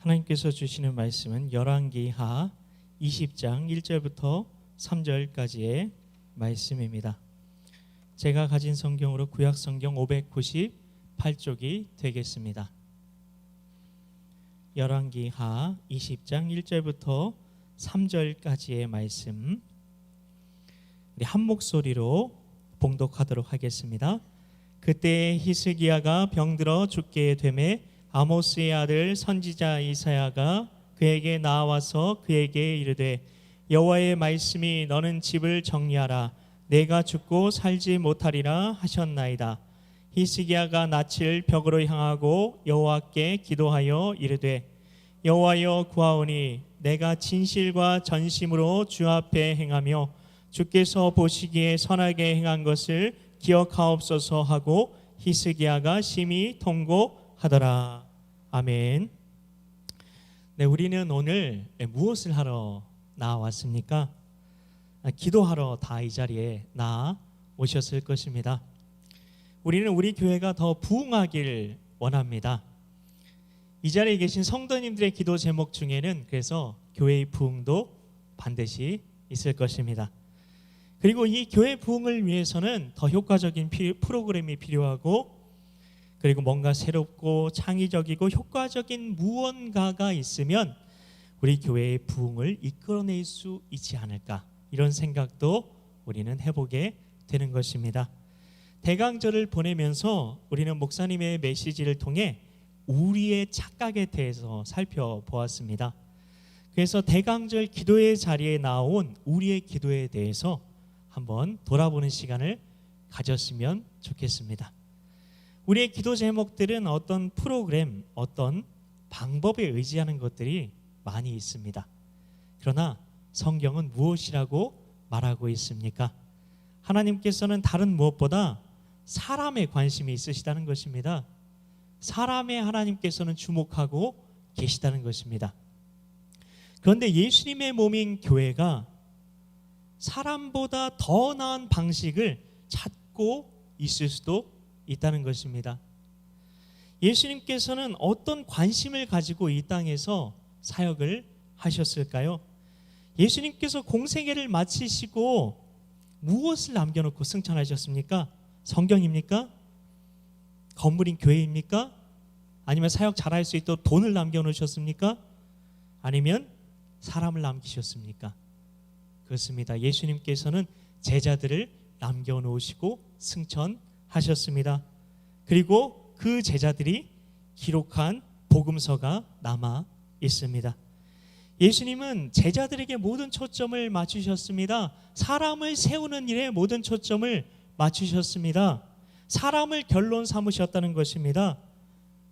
하나님께서 주시는 말씀은 열왕기하 20장 1절부터 3절까지의 말씀입니다. 제가 가진 성경으로 구약성경 598쪽이 되겠습니다. 열왕기하 20장 1절부터 3절까지의 말씀, 우리 한 목소리로 봉독하도록 하겠습니다. 그때 히스기야가 병들어 죽게 되매 아모스의 아들 선지자 이사야가 그에게 나와서 그에게 이르되 여호와의 말씀이 너는 집을 정리하라 내가 죽고 살지 못하리라 하셨나이다. 히스기야가 낯을 벽으로 향하고 여호와께 기도하여 이르되 여호와여 구하오니 내가 진실과 전심으로 주 앞에 행하며 주께서 보시기에 선하게 행한 것을 기억하옵소서 하고 히스기야가 심히 통곡하더라. 아멘. 네, 우리는 오늘 무엇을 하러 나왔습니까? 기도하러 다 이 자리에 나오셨을 것입니다. 우리는 우리 교회가 더 부흥하길 원합니다. 이 자리에 계신 성도님들의 기도 제목 중에는 그래서 교회의 부흥도 반드시 있을 것입니다. 그리고 이 교회 부흥을 위해서는 더 효과적인 프로그램이 필요하고, 그리고 뭔가 새롭고 창의적이고 효과적인 무언가가 있으면 우리 교회의 부흥을 이끌어낼 수 있지 않을까, 이런 생각도 우리는 해보게 되는 것입니다. 대강절을 보내면서 우리는 목사님의 메시지를 통해 우리의 착각에 대해서 살펴보았습니다. 그래서 대강절 기도의 자리에 나온 우리의 기도에 대해서 한번 돌아보는 시간을 가졌으면 좋겠습니다. 우리의 기도 제목들은 어떤 프로그램, 어떤 방법에 의지하는 것들이 많이 있습니다. 그러나 성경은 무엇이라고 말하고 있습니까? 하나님께서는 다른 무엇보다 사람에 관심이 있으시다는 것입니다. 사람에 하나님께서는 주목하고 계시다는 것입니다. 그런데 예수님의 몸인 교회가 사람보다 더 나은 방식을 찾고 있을 수도 있다는 것입니다. 예수님께서는 어떤 관심을 가지고 이 땅에서 사역을 하셨을까요? 예수님께서 공생애를 마치시고 무엇을 남겨놓고 승천하셨습니까? 성경입니까? 건물인 교회입니까? 아니면 사역 잘할 수 있도록 돈을 남겨놓으셨습니까? 아니면 사람을 남기셨습니까? 그렇습니다. 예수님께서는 제자들을 남겨놓으시고 승천하셨습니다. 그리고 그 제자들이 기록한 복음서가 남아 있습니다. 예수님은 제자들에게 모든 초점을 맞추셨습니다. 사람을 세우는 일에 모든 초점을 맞추셨습니다. 사람을 결론 삼으셨다는 것입니다.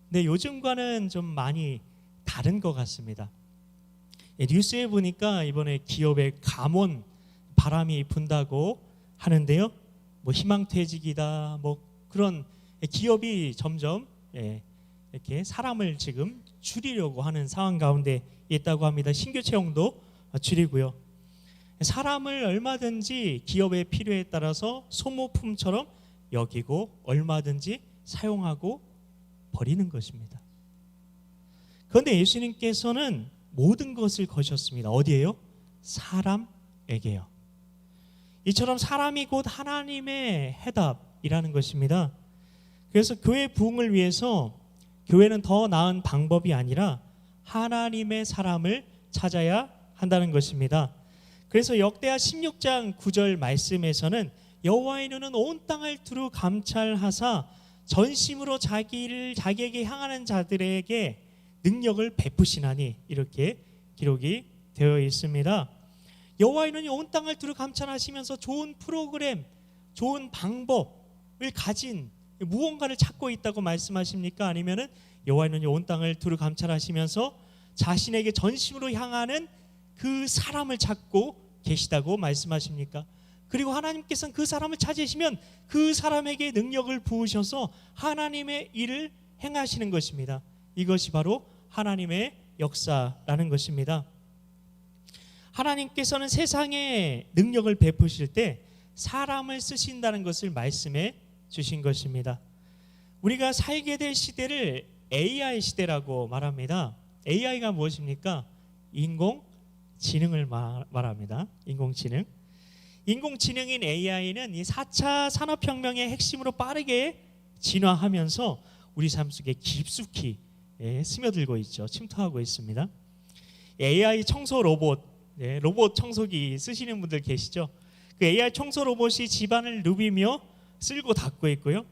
근데 요즘과는 좀 많이 다른 것 같습니다. 뉴스에 보니까 이번에 기업의 감원 바람이 분다고 하는데요. 뭐 희망퇴직이다, 뭐 그런 기업이 점점 이렇게 사람을 지금 줄이려고 하는 상황 가운데 있다고 합니다. 신규 채용도 줄이고요. 사람을 얼마든지 기업의 필요에 따라서 소모품처럼 여기고 얼마든지 사용하고 버리는 것입니다. 그런데 예수님께서는 모든 것을 거셨습니다. 어디에요? 사람에게요. 이처럼 사람이 곧 하나님의 해답이라는 것입니다. 그래서 교회 부흥을 위해서 교회는 더 나은 방법이 아니라 하나님의 사람을 찾아야 한다는 것입니다. 그래서 역대하 16장 9절 말씀에서는 여호와의 눈은 온 땅을 두루 감찰하사 전심으로 자기에게 향하는 자들에게 능력을 베푸시나니, 이렇게 기록이 되어 있습니다. 여호와의 눈이 온 땅을 두루 감찰하시면서 좋은 프로그램, 좋은 방법을 가진 무언가를 찾고 있다고 말씀하십니까? 아니면은 여호와의 눈이 온 땅을 두루 감찰하시면서 자신에게 전심으로 향하는 그 사람을 찾고 계시다고 말씀하십니까? 그리고 하나님께서는 그 사람을 찾으시면 그 사람에게 능력을 부으셔서 하나님의 일을 행하시는 것입니다. 이것이 바로 하나님의 역사라는 것입니다. 하나님께서는 세상에 능력을 베푸실 때 사람을 쓰신다는 것을 말씀해 주신 것입니다. 우리가 살게 될 시대를 AI 시대라고 말합니다. AI가 무엇입니까? 인공지능을 말합니다. 인공지능. 인공지능인 AI는 이 4차 산업혁명의 핵심으로 빠르게 진화하면서 우리 삶 속에 깊숙이 스며들고 있죠. 침투하고 있습니다. AI 청소 로봇, 로봇 청소기 쓰시는 분들 계시죠? 그 AI 청소 로봇이 집안을 누비며 쓸고 닦고 있고요.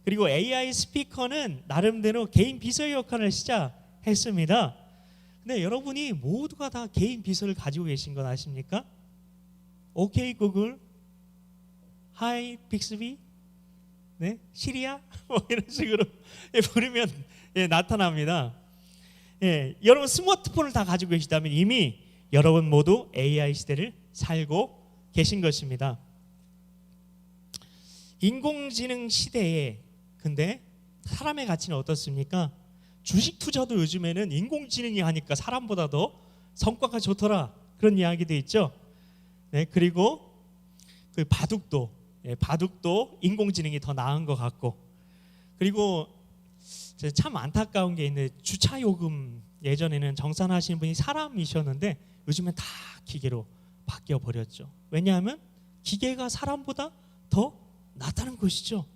그리고 AI 스피커는 나름대로 개인 비서 역할을 시작했습니다. 근데 여러분이 모두가 다 개인 비서를 가지고 계신 건 아십니까? 오케이 구글, 하이 빅스비, 시리아 뭐 이런 식으로 부르면 나타납니다. 여러분 스마트폰을 다 가지고 계시다면 이미 여러분 모두 AI 시대를 살고 계신 것입니다. 인공지능 시대에 근데 사람의 가치는 어떻습니까? 주식 투자도 요즘에는 인공지능이 하니까 사람보다 더 성과가 좋더라, 그런 이야기도 있죠. 그리고 그 바둑도 인공지능이 더 나은 것 같고, 그리고 참 안타까운 게 있는데 주차 요금 예전에는 정산하시는 분이 사람이셨는데 요즘엔 다 기계로 바뀌어 버렸죠. 왜냐하면 기계가 사람보다 더 낫다는 것이죠.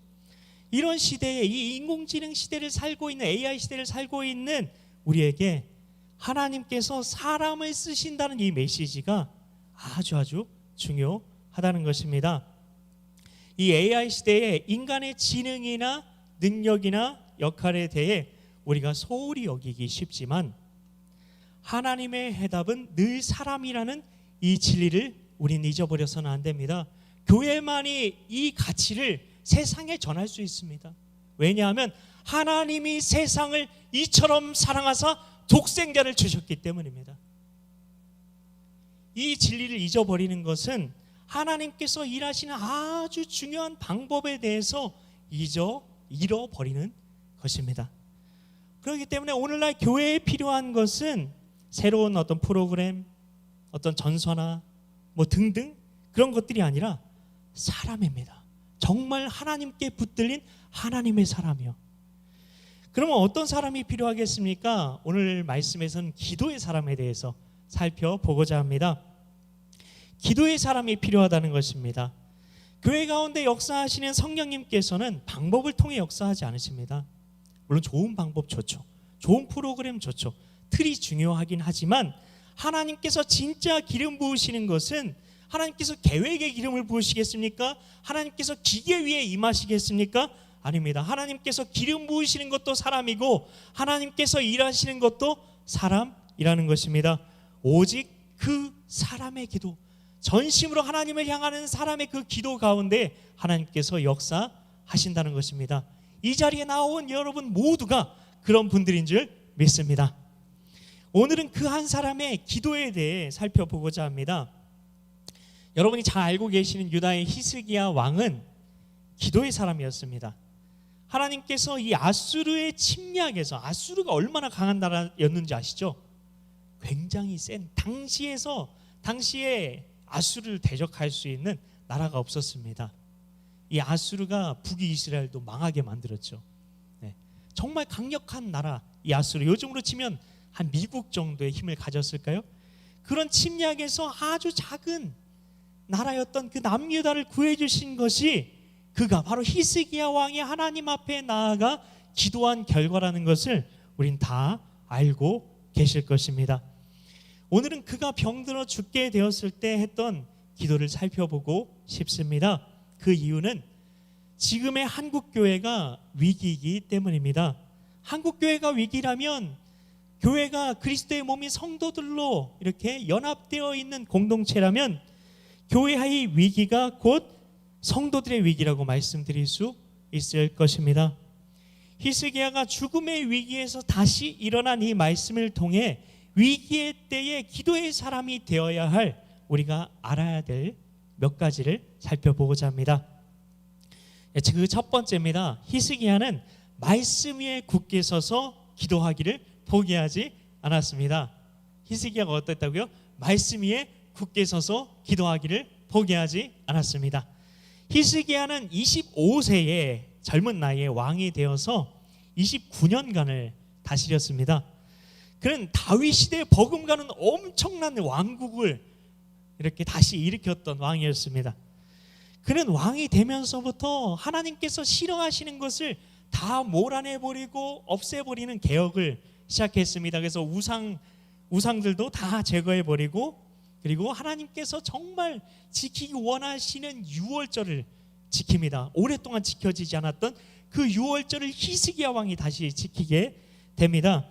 이런 시대에 이 인공지능 시대를 살고 있는 AI 시대를 살고 있는 우리에게 하나님께서 사람을 쓰신다는 이 메시지가 아주 중요하다는 것입니다. 이 AI 시대에 인간의 지능이나 능력이나 역할에 대해 우리가 소홀히 여기기 쉽지만 하나님의 해답은 늘 사람이라는 이 진리를 우리는 잊어버려서는 안 됩니다. 교회만이 이 가치를 세상에 전할 수 있습니다. 왜냐하면 하나님이 세상을 이처럼 사랑하사 독생자를 주셨기 때문입니다. 이 진리를 잊어버리는 것은 하나님께서 일하시는 아주 중요한 방법에 대해서 잃어버리는 것입니다. 그렇기 때문에 오늘날 교회에 필요한 것은 새로운 어떤 프로그램, 어떤 전선화 뭐 등등 그런 것들이 아니라 사람입니다. 정말 하나님께 붙들린 하나님의 사람이요. 그러면 어떤 사람이 필요하겠습니까? 오늘 말씀에서는 기도의 사람에 대해서 살펴보고자 합니다. 기도의 사람이 필요하다는 것입니다. 교회 가운데 역사하시는 성령님께서는 방법을 통해 역사하지 않으십니다. 물론 좋은 방법 좋죠. 좋은 프로그램 좋죠. 틀이 중요하긴 하지만 하나님께서 진짜 기름 부으시는 것은 하나님께서 계획의 기름을 부으시겠습니까? 하나님께서 기계 위에 임하시겠습니까? 아닙니다. 하나님께서 기름 부으시는 것도 사람이고 하나님께서 일하시는 것도 사람이라는 것입니다. 오직 그 사람의 기도, 전심으로 하나님을 향하는 사람의 그 기도 가운데 하나님께서 역사하신다는 것입니다. 이 자리에 나온 여러분 모두가 그런 분들인 줄 믿습니다. 오늘은 그 한 사람의 기도에 대해 살펴보고자 합니다. 여러분이 잘 알고 계시는 유다의 히스기야 왕은 기도의 사람이었습니다. 하나님께서 이 아수르의 침략에서, 아수르가 얼마나 강한 나라였는지 아시죠? 굉장히 센, 당시에 아수르를 대적할 수 있는 나라가 없었습니다. 이 아수르가 북이스라엘도 망하게 만들었죠. 정말 강력한 나라, 이 아수르, 요즘으로 치면 한 미국 정도의 힘을 가졌을까요? 그런 침략에서 아주 작은 나라였던 그 남유다를 구해주신 것이 그가 바로 히스기야 왕이 하나님 앞에 나아가 기도한 결과라는 것을 우린 다 알고 계실 것입니다. 오늘은 그가 병들어 죽게 되었을 때 했던 기도를 살펴보고 싶습니다. 그 이유는 지금의 한국교회가 위기이기 때문입니다. 한국교회가 위기라면 교회가 그리스도의 몸인 성도들로 이렇게 연합되어 있는 공동체라면 교회의 위기가 곧 성도들의 위기라고 말씀드릴 수 있을 것입니다. 히스기야가 죽음의 위기에서 다시 일어난 이 말씀을 통해 위기의 때에 기도의 사람이 되어야 할 우리가 알아야 될 몇 가지를 살펴보고자 합니다. 그 첫 번째입니다. 히스기야는 말씀 위에 굳게 서서 기도하기를 포기하지 않았습니다. 히스기야가 어땠다고요? 말씀 위에 굳게 서서 기도하기를 포기하지 않았습니다. 히스기야는 25세의 젊은 나이에 왕이 되어서 29년간을 다스렸습니다. 그는 다윗 시대에 버금가는 엄청난 왕국을 이렇게 다시 일으켰던 왕이었습니다. 그는 왕이 되면서부터 하나님께서 싫어하시는 것을 다 몰아내버리고 없애버리는 개혁을 시작했습니다. 그래서 우상들도 다 제거해버리고, 그리고 하나님께서 정말 지키기 원하시는 유월절을 지킵니다. 오랫동안 지켜지지 않았던 그 유월절을 히스기야 왕이 다시 지키게 됩니다.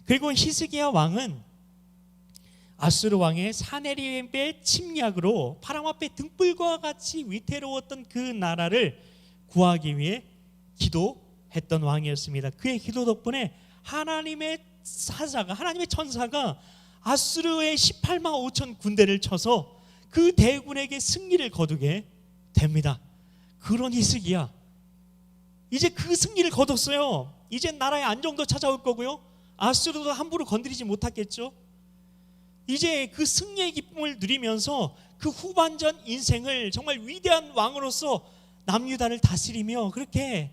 그리고 히스기야 왕은 아수르 왕의 사네립의 침략으로 바람 앞에 등불과 같이 위태로웠던 그 나라를 구하기 위해 기도했던 왕이었습니다. 그의 기도 덕분에 하나님의 사자가, 하나님의 천사가 아수르의 18만 5천 군대를 쳐서 그 대군에게 승리를 거두게 됩니다. 그런 히스기야, 이제 그 승리를 거뒀어요. 이제 나라의 안정도 찾아올 거고요, 아수르도 함부로 건드리지 못하겠죠. 이제 그 승리의 기쁨을 누리면서 그 후반전 인생을 정말 위대한 왕으로서 남유다를 다스리며 그렇게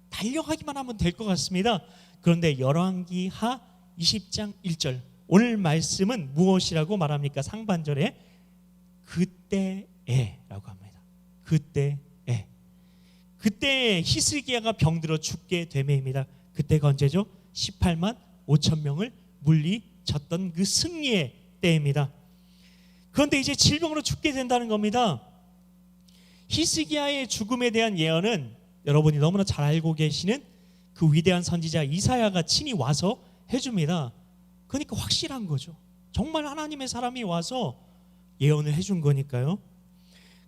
달려가기만 하면 될 것 같습니다. 그런데 열왕기하 20장 1절, 오늘 말씀은 무엇이라고 말합니까? 상반절에 그때에라고 합니다. 그때 히스기야가 병들어 죽게 되매입니다. 그때가 언제죠? 18만 5천 명을 물리쳤던 그 승리의 때입니다. 그런데 이제 질병으로 죽게 된다는 겁니다. 히스기야의 죽음에 대한 예언은 여러분이 너무나 잘 알고 계시는 그 위대한 선지자 이사야가 친히 와서 해줍니다. 그러니까 확실한 거죠. 정말 하나님의 사람이 와서 예언을 해준 거니까요.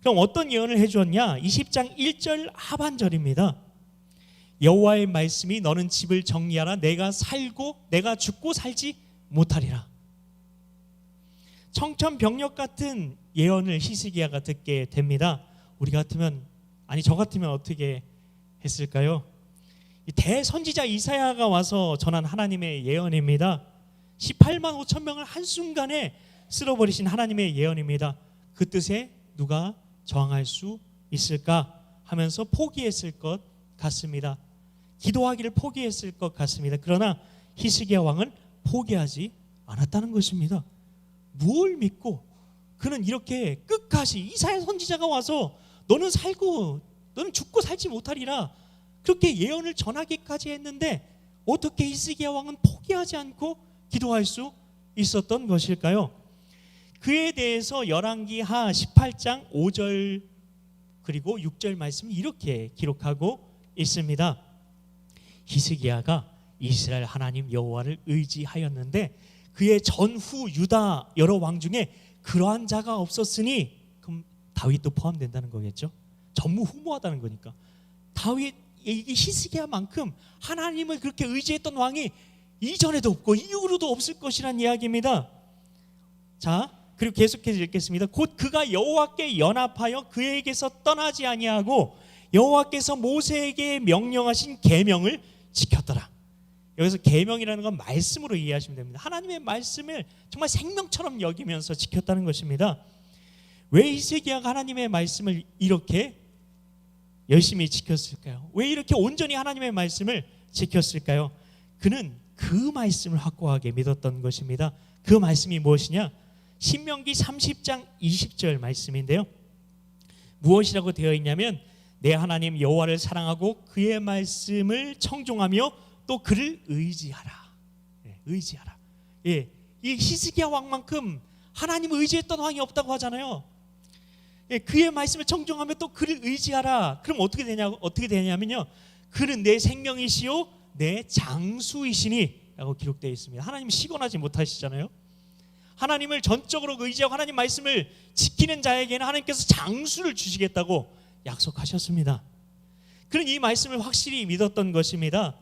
그럼 어떤 예언을 해주었냐? 20장 1절 하반절입니다. 여호와의 말씀이 너는 집을 정리하라. 내가 죽고 살지 못하리라. 청천벽력 같은 예언을 히스기야가 듣게 됩니다. 우리 같으면, 아니 저 같으면 어떻게 했을까요? 대선지자 이사야가 와서 전한 하나님의 예언입니다. 18만 5천 명을 한순간에 쓸어버리신 하나님의 예언입니다. 그 뜻에 누가 저항할 수 있을까 하면서 포기했을 것 같습니다. 기도하기를 포기했을 것 같습니다. 그러나 히스기야 왕은 포기하지 않았다는 것입니다. 무엇을 믿고 그는 이렇게 끝까지 이사야 선지자가 와서 너는 죽고 살지 못하리라 그렇게 예언을 전하기까지 했는데 어떻게 히스기야 왕은 포기하지 않고 기도할 수 있었던 것일까요? 그에 대해서 열왕기하 18장 5절 그리고 6절 말씀이 이렇게 기록하고 있습니다. 히스기야가 이스라엘 하나님 여호와를 의지하였는데 그의 전후 유다 여러 왕 중에 그러한 자가 없었으니, 그럼 다윗도 포함된다는 거겠죠. 전무후무하다는 거니까. 다윗, 이게 히스기야만큼 하나님을 그렇게 의지했던 왕이 이전에도 없고 이후로도 없을 것이란 이야기입니다. 자, 그리고 계속해서 읽겠습니다. 곧 그가 여호와께 연합하여 그에게서 떠나지 아니하고 여호와께서 모세에게 명령하신 계명을 지켰더라. 여기서 계명이라는 건 말씀으로 이해하시면 됩니다. 하나님의 말씀을 정말 생명처럼 여기면서 지켰다는 것입니다. 왜 히스기야가 하나님의 말씀을 이렇게 열심히 지켰을까요? 왜 이렇게 온전히 하나님의 말씀을 지켰을까요? 그는 그 말씀을 확고하게 믿었던 것입니다. 그 말씀이 무엇이냐? 신명기 30장 20절 말씀인데요. 무엇이라고 되어 있냐면 내 하나님 여호와를 사랑하고 그의 말씀을 청종하며 또 그를 의지하라. 의지하라. 이 히스기야 왕만큼 하나님을 의지했던 왕이 없다고 하잖아요. 그의 말씀을 청종하며 또 그를 의지하라. 그럼 어떻게 되냐면요. 그는 내 생명이시요 내 장수이시니 라고 기록되어 있습니다. 하나님 시건하지 못하시잖아요. 하나님을 전적으로 의지하고 하나님 말씀을 지키는 자에게는 하나님께서 장수를 주시겠다고 약속하셨습니다. 그는 이 말씀을 확실히 믿었던 것입니다.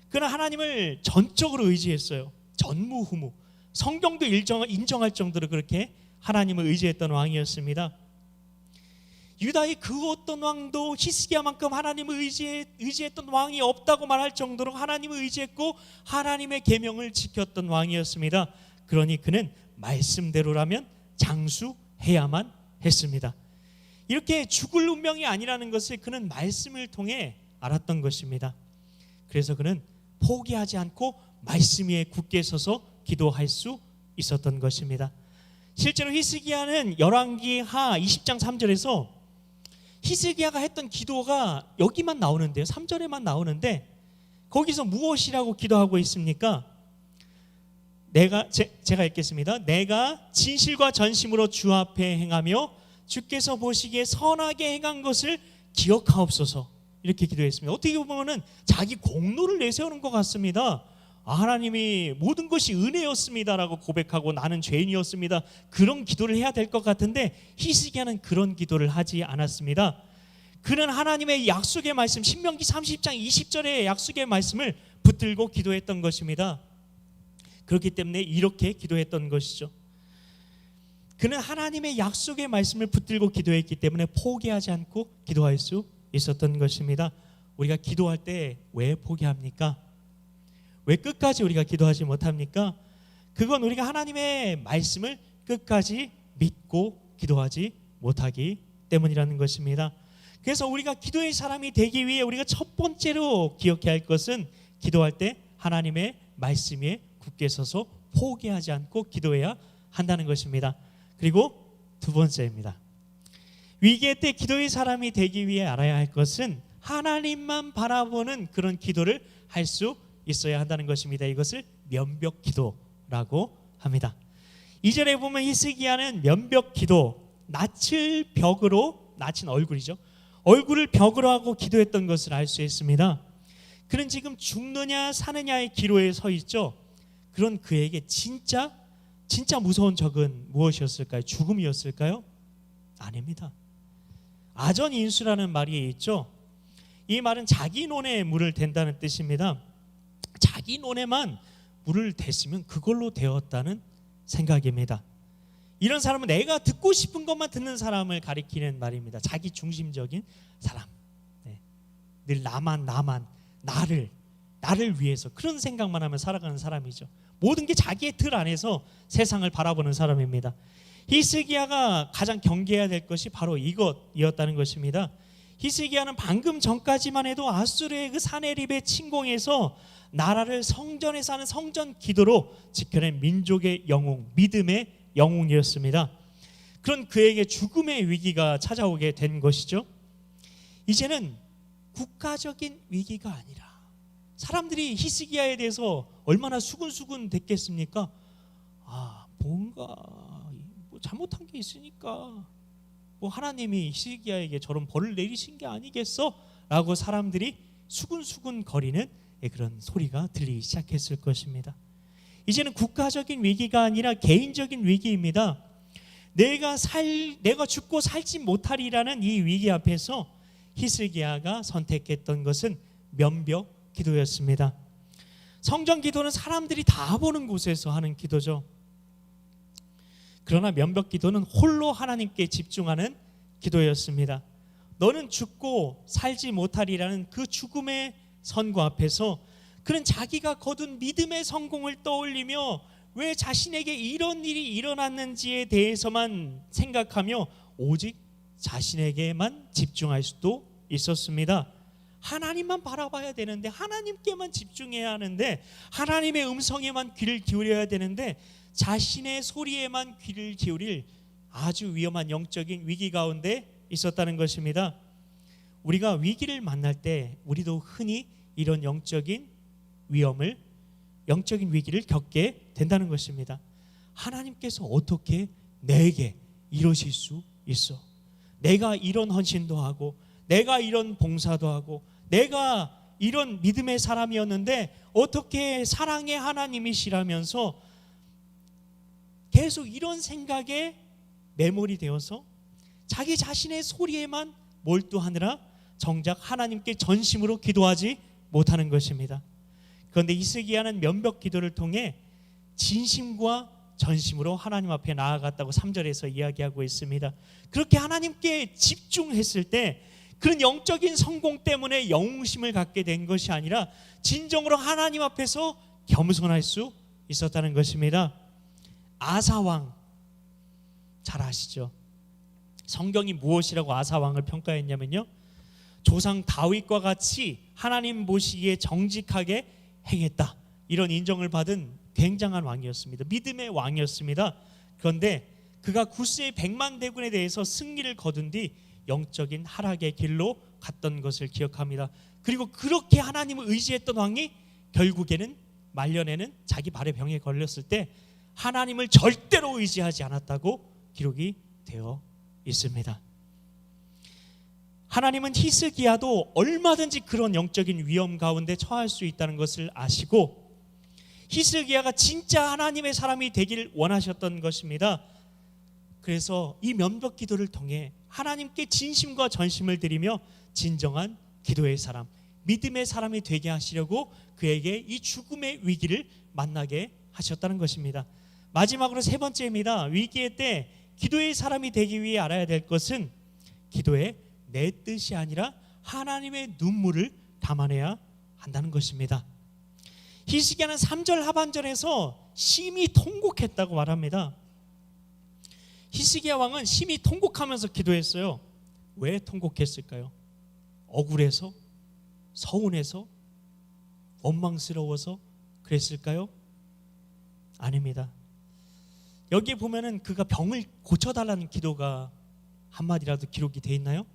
그는 하나님을 전적으로 의지했어요. 전무후무. 성경도 인정할 정도로 그렇게 하나님을 의지했던 왕이었습니다. 유다의 그 어떤 왕도 히스기야만큼 하나님을 의지했던 왕이 없다고 말할 정도로 하나님을 의지했고 하나님의 계명을 지켰던 왕이었습니다. 그러니 그는 말씀대로라면 장수해야만 했습니다. 이렇게 죽을 운명이 아니라는 것을 그는 말씀을 통해 알았던 것입니다. 그래서 그는 포기하지 않고 말씀 위에 굳게 서서 기도할 수 있었던 것입니다. 실제로 히스기야는 열왕기하 20장 3절에서 히스기야가 했던 기도가 여기만 나오는데요, 3절에만 나오는데 거기서 무엇이라고 기도하고 있습니까? 제가 읽겠습니다. 내가 진실과 전심으로 주 앞에 행하며 주께서 보시기에 선하게 행한 것을 기억하옵소서, 이렇게 기도했습니다. 어떻게 보면 자기 공로를 내세우는 것 같습니다. 하나님이 모든 것이 은혜였습니다라고 고백하고 나는 죄인이었습니다, 그런 기도를 해야 될 것 같은데 히스기야는 그런 기도를 하지 않았습니다. 그는 하나님의 약속의 말씀, 신명기 30장 20절의 약속의 말씀을 붙들고 기도했던 것입니다. 그렇기 때문에 이렇게 기도했던 것이죠. 그는 하나님의 약속의 말씀을 붙들고 기도했기 때문에 포기하지 않고 기도할 수 있었던 것입니다. 우리가 기도할 때 왜 포기합니까? 왜 끝까지 우리가 기도하지 못합니까? 그건 우리가 하나님의 말씀을 끝까지 믿고 기도하지 못하기 때문이라는 것입니다. 그래서 우리가 기도의 사람이 되기 위해 우리가 첫 번째로 기억해야 할 것은 기도할 때 하나님의 말씀 위에 굳게 서서 포기하지 않고 기도해야 한다는 것입니다. 그리고 두 번째입니다. 위기의 때 기도의 사람이 되기 위해 알아야 할 것은 하나님만 바라보는 그런 기도를 할 수 있어야 한다는 것입니다. 이것을 면벽 기도라고 합니다. 2절에 보면 히스기야는 면벽 기도, 낯을 벽으로, 낯은 얼굴이죠, 얼굴을 벽으로 하고 기도했던 것을 알 수 있습니다. 그는 지금 죽느냐 사느냐의 기로에 서 있죠. 그런 그에게 진짜 무서운 적은 무엇이었을까요? 죽음이었을까요? 아닙니다. 아전인수라는 말이 있죠. 이 말은 자기 논에 물을 댄다는 뜻입니다. 자기 논에만 물을 댔으면 그걸로 되었다는 생각입니다. 이런 사람은 내가 듣고 싶은 것만 듣는 사람을 가리키는 말입니다. 자기 중심적인 사람, 늘 나만 나를 위해서 그런 생각만 하면 살아가는 사람이죠. 모든 게 자기의 틀 안에서 세상을 바라보는 사람입니다. 히스기야가 가장 경계해야 될 것이 바로 이것이었다는 것입니다. 히스기야는 방금 전까지만 해도 아수르의 그 사네립의 침공에서 나라를 성전에서 하는 성전 기도로 지켜낸 민족의 영웅, 믿음의 영웅이었습니다. 그런 그에게 죽음의 위기가 찾아오게 된 것이죠. 이제는 국가적인 위기가 아니라 사람들이 히스기야에 대해서 얼마나 수군수군 됐겠습니까? 뭔가 잘못한 게 있으니까 하나님이 히스기야에게 저런 벌을 내리신 게 아니겠어? 라고 사람들이 수군수군 거리는 그런 소리가 들리기 시작했을 것입니다. 이제는 국가적인 위기가 아니라 개인적인 위기입니다. 내가 죽고 살지 못하리라는 이 위기 앞에서 히스기야가 선택했던 것은 면벽 기도였습니다. 성전 기도는 사람들이 다 보는 곳에서 하는 기도죠. 그러나 면벽 기도는 홀로 하나님께 집중하는 기도였습니다. 너는 죽고 살지 못하리라는 그 죽음의 선고 앞에서 그는 자기가 거둔 믿음의 성공을 떠올리며 왜 자신에게 이런 일이 일어났는지에 대해서만 생각하며 오직 자신에게만 집중할 수도 있었습니다. 하나님만 바라봐야 되는데, 하나님께만 집중해야 하는데, 하나님의 음성에만 귀를 기울여야 되는데 자신의 소리에만 귀를 기울일 아주 위험한 영적인 위기 가운데 있었다는 것입니다. 우리가 위기를 만날 때 우리도 흔히 이런 영적인 위기를 겪게 된다는 것입니다. 하나님께서 어떻게 내게 이러실 수 있어? 내가 이런 헌신도 하고, 내가 이런 봉사도 하고, 내가 이런 믿음의 사람이었는데 어떻게 사랑의 하나님이시라면서 계속 이런 생각에 매몰이 되어서 자기 자신의 소리에만 몰두하느라 정작 하나님께 전심으로 기도하지 못하는 것입니다. 그런데 히스기야는 면벽 기도를 통해 진심과 전심으로 하나님 앞에 나아갔다고 3절에서 이야기하고 있습니다. 그렇게 하나님께 집중했을 때 그런 영적인 성공 때문에 영웅심을 갖게 된 것이 아니라 진정으로 하나님 앞에서 겸손할 수 있었다는 것입니다. 아사왕 잘 아시죠? 성경이 무엇이라고 아사왕을 평가했냐면요, 조상 다윗과 같이 하나님 보시기에 정직하게 행했다, 이런 인정을 받은 굉장한 왕이었습니다. 믿음의 왕이었습니다. 그런데 그가 구스의 100만 대군에 대해서 승리를 거둔 뒤 영적인 하락의 길로 갔던 것을 기억합니다. 그리고 그렇게 하나님을 의지했던 왕이 결국에는 말년에는 자기 발의 병에 걸렸을 때 하나님을 절대로 의지하지 않았다고 기록이 되어 있습니다. 하나님은 히스기야도 얼마든지 그런 영적인 위험 가운데 처할 수 있다는 것을 아시고 히스기야가 진짜 하나님의 사람이 되길 원하셨던 것입니다. 그래서 이 면벽 기도를 통해 하나님께 진심과 전심을 드리며 진정한 기도의 사람, 믿음의 사람이 되게 하시려고 그에게 이 죽음의 위기를 만나게 하셨다는 것입니다. 마지막으로 세 번째입니다. 위기의 때 기도의 사람이 되기 위해 알아야 될 것은 기도에 내 뜻이 아니라 하나님의 눈물을 담아내야 한다는 것입니다. 히스기야는 3절 하반절에서 심히 통곡했다고 말합니다. 히스기야 왕은 심히 통곡하면서 기도했어요. 왜 통곡했을까요? 억울해서? 서운해서? 원망스러워서 그랬을까요? 아닙니다. 여기에 보면은 그가 병을 고쳐달라는 기도가 한마디라도 기록이 되어 있나요?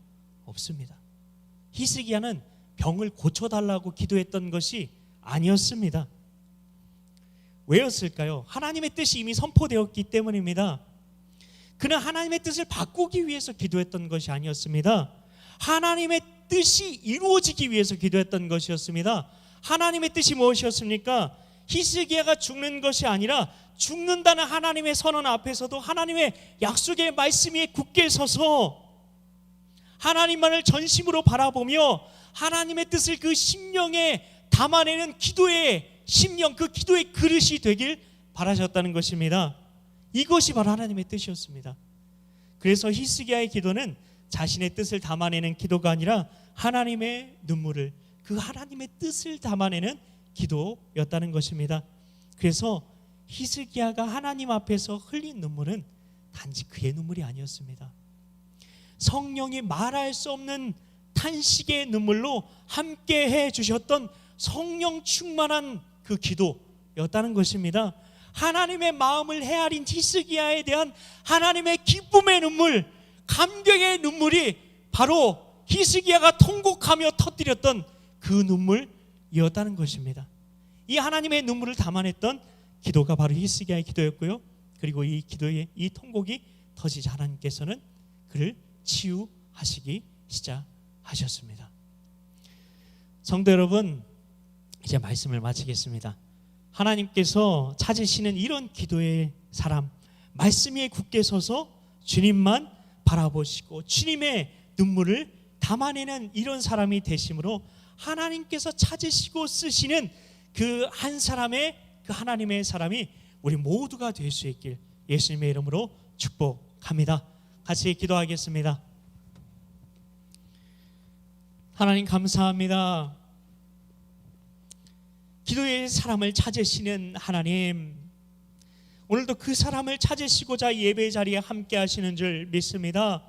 없습니다. 히스기야는 병을 고쳐달라고 기도했던 것이 아니었습니다. 왜였을까요? 하나님의 뜻이 이미 선포되었기 때문입니다. 그는 하나님의 뜻을 바꾸기 위해서 기도했던 것이 아니었습니다. 하나님의 뜻이 이루어지기 위해서 기도했던 것이었습니다. 하나님의 뜻이 무엇이었습니까? 히스기야가 죽는 것이 아니라 죽는다는 하나님의 선언 앞에서도 하나님의 약속의 말씀 위에 굳게 서서 하나님만을 전심으로 바라보며 하나님의 뜻을 그 심령에 담아내는 기도의 심령, 그 기도의 그릇이 되길 바라셨다는 것입니다. 이것이 바로 하나님의 뜻이었습니다. 그래서 히스기야의 기도는 자신의 뜻을 담아내는 기도가 아니라 하나님의 눈물을, 그 하나님의 뜻을 담아내는 기도였다는 것입니다. 그래서 히스기야가 하나님 앞에서 흘린 눈물은 단지 그의 눈물이 아니었습니다. 성령이 말할 수 없는 탄식의 눈물로 함께 해 주셨던 성령 충만한 그 기도였다는 것입니다. 하나님의 마음을 헤아린 히스기야에 대한 하나님의 기쁨의 눈물, 감격의 눈물이 바로 히스기야가 통곡하며 터뜨렸던 그 눈물이었다는 것입니다. 이 하나님의 눈물을 담아냈던 기도가 바로 히스기야의 기도였고요. 그리고 이 기도의 이 통곡이 터지자 하나님께서는 그를 치유하시기 시작하셨습니다. 성도 여러분, 이제 말씀을 마치겠습니다. 하나님께서 찾으시는 이런 기도의 사람, 말씀 위에 굳게 서서 주님만 바라보시고 주님의 눈물을 담아내는 이런 사람이 되심으로 하나님께서 찾으시고 쓰시는 그 한 사람의, 그 하나님의 사람이 우리 모두가 될 수 있길 예수님의 이름으로 축복합니다. 같이 기도하겠습니다. 하나님 감사합니다. 기도의 사람을 찾으시는 하나님, 오늘도 그 사람을 찾으시고자 예배 자리에 함께 하시는 줄 믿습니다.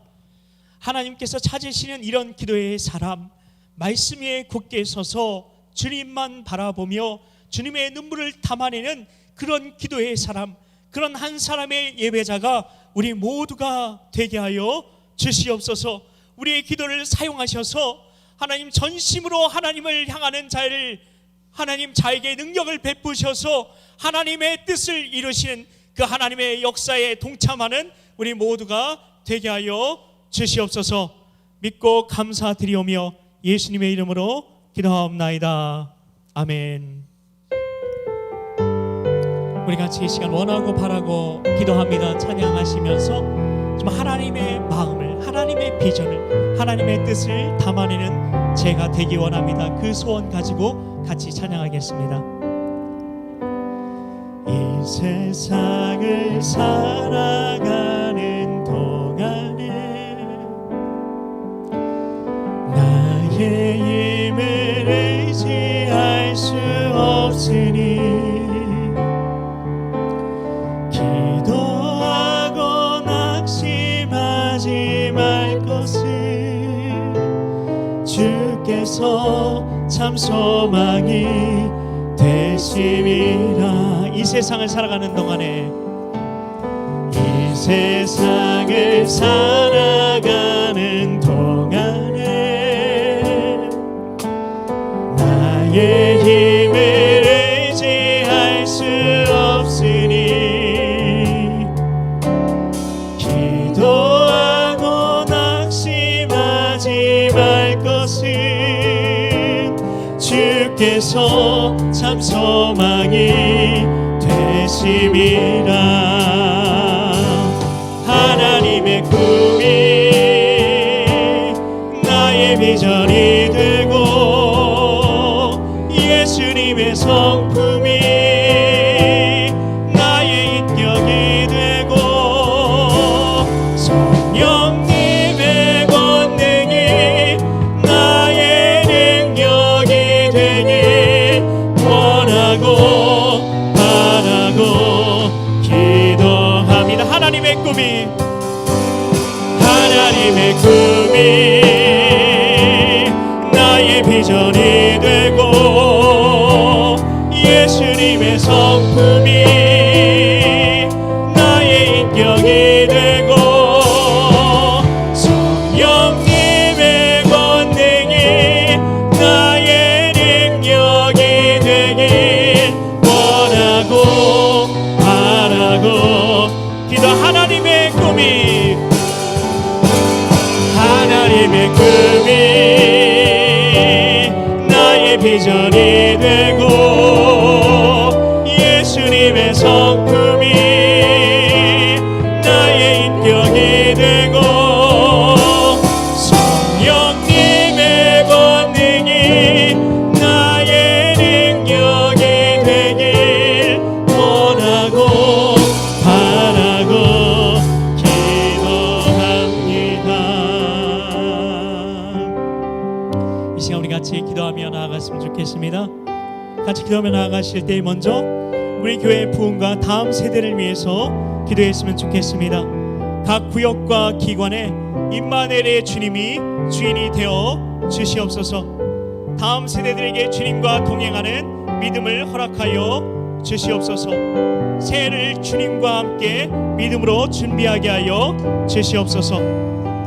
하나님께서 찾으시는 이런 기도의 사람, 말씀 위에 굳게 서서 주님만 바라보며 주님의 눈물을 담아내는 그런 기도의 사람, 그런 한 사람의 예배자가 우리 모두가 되게 하여 주시옵소서. 우리의 기도를 사용하셔서 하나님 전심으로 하나님을 향하는 자를 하나님 자에게 능력을 베푸셔서 하나님의 뜻을 이루시는 그 하나님의 역사에 동참하는 우리 모두가 되게 하여 주시옵소서. 믿고 감사드리오며 예수님의 이름으로 기도하옵나이다. 아멘. 우리 같이 이 시간 원하고 바라고 기도합니다. 찬양하시면서 좀 하나님의 마음을, 하나님의 비전을, 하나님의 뜻을 담아내는 제가 되기 원합니다. 그 소원 가지고 같이 찬양하겠습니다. 이 세상을 살아가는 동안에 나의 힘을 의지할 수 없으니 기도하고 낙심하지 말 것을 주께서 참 소망이 되시 되심이라. 이 세상을 살아가는 동안에, 이 세상을 살아가는 동안에 나의 힘을 의지할 수 없으니 기도하고 낙심하지 말 것은 주께서 참 소망이 되심이라. 하나님의 꿈이 나의 비전이 되고 예수님의 성품이 나의 인격이 되고 성령님의 권능이 나의 능력이 되길 원하고 바라고 기도합니다. 하나님의 꿈이 나의 비전이 되고 예수님의 성품이 나의 인격이 되고 성령님의 권능이 나의 능력이 되길 원하고 바라고 기도. 하나님의 꿈이 나의 비전이 되고 예수님의 성품이 나의 인격이 되고 성령님의 권능이 나의 능력이 되길 원하고 바라고 기도합니다. 이 시간 우리 같이 기도하며 나아갔으면 좋겠습니다. 같이 기도하며 나아가실 때 먼저 우리 교회의 부흥과 다음 세대를 위해서 기도했으면 좋겠습니다. 각 구역과 기관에 임마누엘의 주님이 주인이 되어 주시옵소서. 다음 세대들에게 주님과 동행하는 믿음을 허락하여 주시옵소서. 새해를 주님과 함께 믿음으로 준비하게 하여 주시옵소서.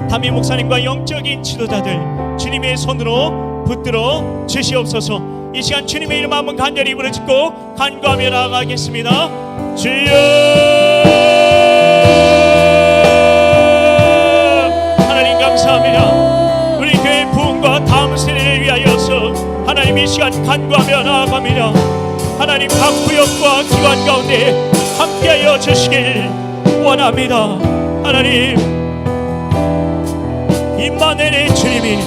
담임 목사님과 영적인 지도자들 주님의 손으로 붙들어 주시옵소서. 이 시간 주님의 이름 한번 간절히 부르짖고 간구하며 나아가겠습니다. 주여, 하나님 감사합니다. 우리 교회 부흥과 다음 세대를 위하여서 하나님 이 시간 간구하며 나아갑니다. 하나님 각 구역과 기관 가운데 함께하여 주시길 원합니다. 하나님 임마누엘의 주님이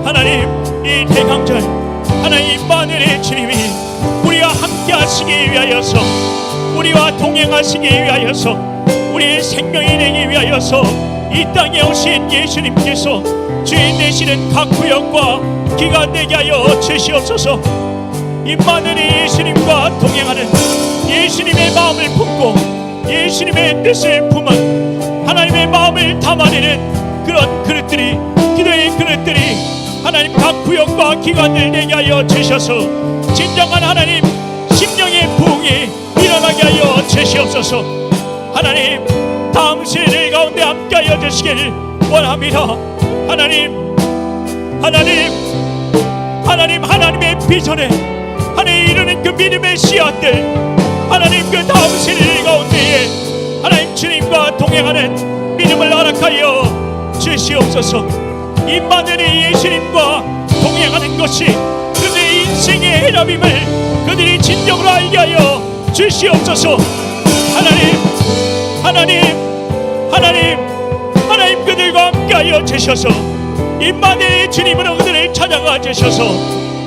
하나님 이 대강절 하나님 임마누엘의 주님이 우리와 함께 하시기 위하여서 우리와 동행하시기 위하여서 우리의 생명이 되기 위하여서 이 땅에 오신 예수님께서 주인 되시는 각 구역과 기관 되게 하여 주시옵소서. 임마누엘의 예수님과 동행하는 예수님의 마음을 품고 예수님의 뜻을 품은 하나님의 마음을 담아내는 그런 그릇들이 기도의 그릇들이 하나님 각 구역과 기관들 되게 하여 주셔서 진정한 하나님 심령의 부흥이 일어나게 하여 주시옵소서. 하나님 다음 세대 가운데 함께 하여 주시길 원합니다. 하나님의 비전에 하나님 이루는 그 믿음의 씨앗들 하나님 그 다음 세대 가운데에 하나님 주님과 동행하는 믿음을 허락하여 주시옵소서. 임마누엘의 예수님과 동행하는 것이 그들의 인생의 해답임을 그들이 진정으로 알게 하여 주시옵소서. 하나님 그들과 함께하여 주셔서 임마누엘의 주님으로 그들을 찾아가 주셔서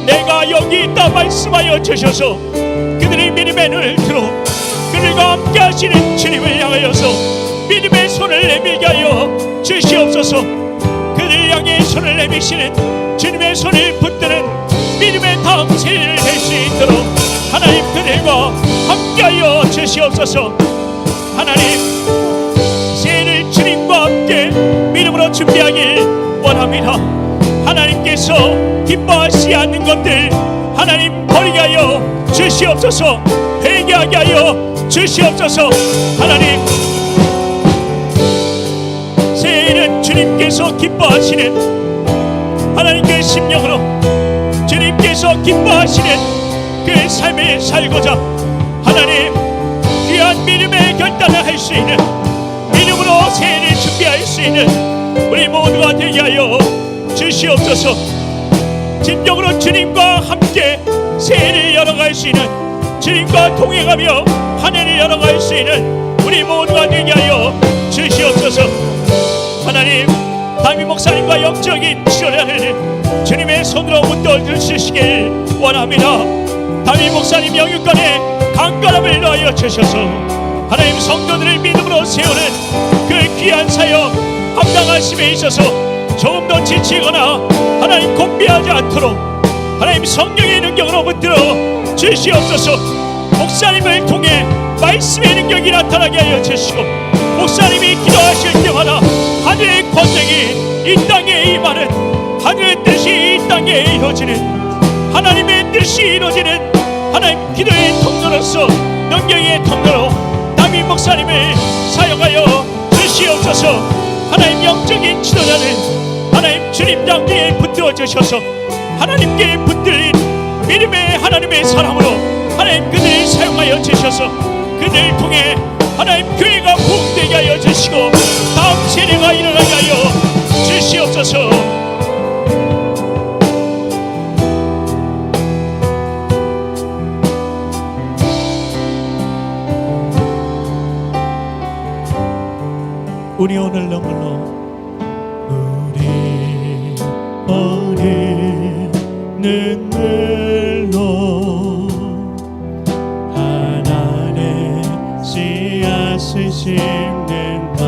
내가 여기 있다 말씀하여 주셔서 그들의 믿음의 눈을 들어 그들과 함께 하시는 주님을 향하여서 믿음의 손을 내밀게 하여 주시옵소서. 그들 향해 손을 내미시는 주님의 손을 붙드는 믿음의 다음 세대를 될 수 있도록 하나님 그들과 함께하여 주시옵소서. 하나님 새해를 주님과 함께 믿음으로 준비하길 원합니다. 하나님께서 기뻐하시지 않는 것들 하나님 버리게 하여 주시옵소서. 회개하게 하여 주시옵소서. 하나님, 새해에는 주님께서 기뻐하시는 하나님 그 심령으로 주님께서 기뻐하시는 그 삶을 살고자 하나님 귀한 믿음의 결단을 할 수 있는, 믿음으로 새해를 준비할 수 있는 우리 모두가 되게 하여 주시옵소서. 진정으로 주님과 함께 새해를 열어갈 수 있는, 주님과 동행하며 한 해를 열어갈 수 있는 우리 모두가 되게 하여 주시옵소서. 하나님, 담임 목사님과 영적인 치료를 주님의 손으로 붙들어 주시길 원합니다. 담임 목사님 영육간에 강건함을 더하여 주셔서 하나님 성도들을 믿음으로 세우는 그 귀한 사역 감당하심에 있어서 조금 더 지치거나 하나님 곤비하지 않도록 하나님 성령의 능력으로 붙들어 주시옵소서. 목사님을 통해 말씀의 능력이 나타나게 하여 주시고, 목사님이 기도하실 때마다 하늘의 권능이 이 땅에 임하는, 하늘의 뜻이 이 땅에 이루어지는, 하나님의 뜻이 이루어지는 하나님 기도의 통로로서, 능력의 통로로 담임 목사님을 사용하여 주시옵소서. 하나님 영적인 지도자는 하나님 주님 장대에 붙들어 주셔서 하나님께 붙들린 믿음의 하나님의 사랑으로 하나님 그들을 사용하여 주셔서 그들을 통해 하나님 교회가 부흥되게 하여 주시고 다음 세대가 일어나게 하여 주시옵소서. 우리 오늘 너물로 우리 어린 눈물로 하나님의 씨앗을 심는다.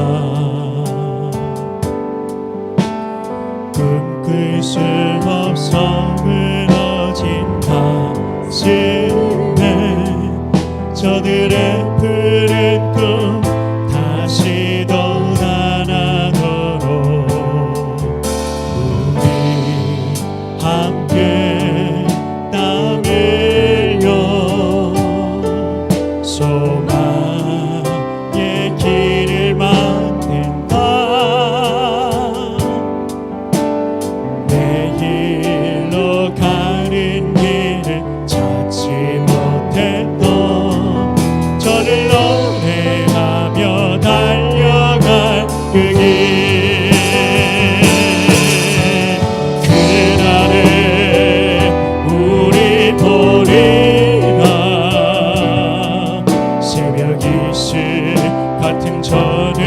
꿈꿀 수 없어 무너진 가슴에 저들의 푸른 꿈 다시 돋아나도록 우리 함께 땀 흘려 소망의 길을 만든다. 내 길로 가는 길을 찾지 못했던 저를 노래하며 달려갈 그 길, 그날에 우리 보리라. 새벽 이슬 같은 저를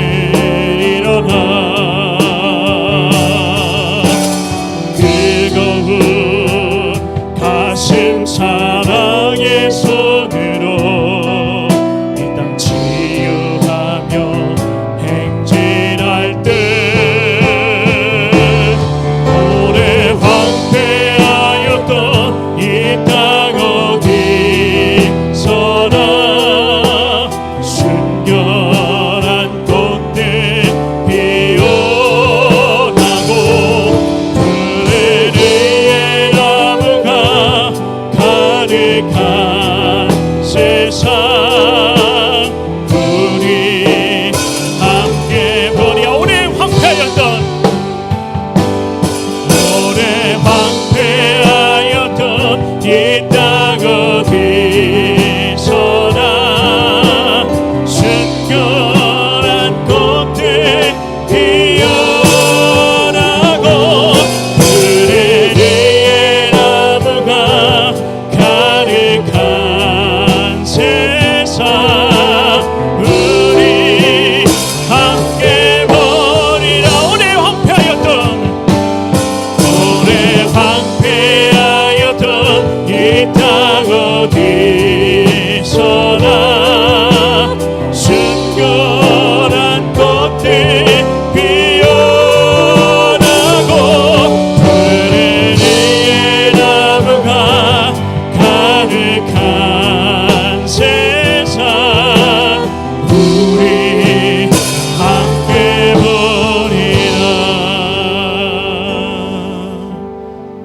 일어나 뜨거운 가슴 사랑의 손으로 이 땅 치유하며 행진할 듯 오래 황폐하였던 이 땅 어디서나 순결한 꽃들 피어나고 푸른 위에 나무가 가득한 세상 우리 함께 보리라. 오래 황폐하였던 이 땅 어디서나 순결한 꽃들 피어나고 푸른 위에 나무가 가득한 세상 우리 함께 보리라. 오래 황폐하였던 이 땅 어디서나 순결한 꽃들 피어나고 푸른 위에 나무가 가득한 세상 우리 함께 보리라.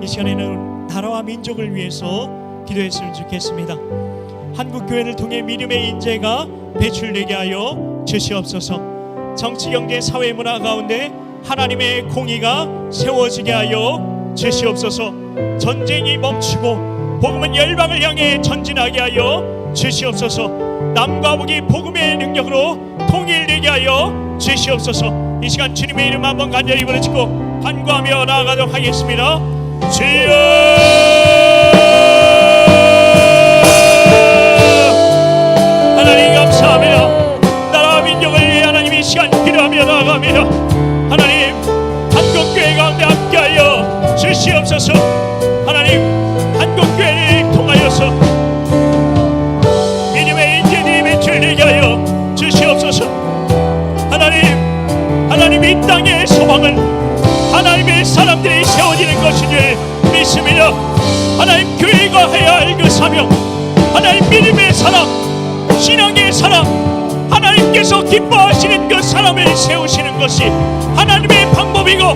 이 시간에는 나라와 민족을 위해서 기도했으면 좋겠습니다. 한국교회를 통해 믿음의 인재가 배출되게 하여 주시옵소서. 정치, 경제, 사회, 문화 가운데 하나님의 공의가 세워지게 하여 주시옵소서. 전쟁이 멈추고 복음은 열방을 향해 전진하게 하여 주시옵소서. 남과 북이 복음의 능력으로 통일되게 하여 주시옵소서. 이 시간 주님의 이름 한번 간절히 부르짖고 간구하며 나아가도록 하겠습니다. 주여, 하나님 감사합니다. 나라와 민족을 위해 하나님 이 시간 기도하며 나아갑니다. 하나님 한국교회 가운데 함께하여 주시옵소서. 하나님 한국교회를 통하여서 믿음의 인재들이 배출되게 하여 주시옵소서. 하나님 이 땅의 소망은 하나님의 사람들이 세워지는 것인 줄 믿습니다. 하나님 교회가 해야 할 그 사명, 하나님 믿음의 사람, 신앙의 사람, 하나님께서 기뻐하시는 그 사람을 세우시는 것이 하나님의 방법이고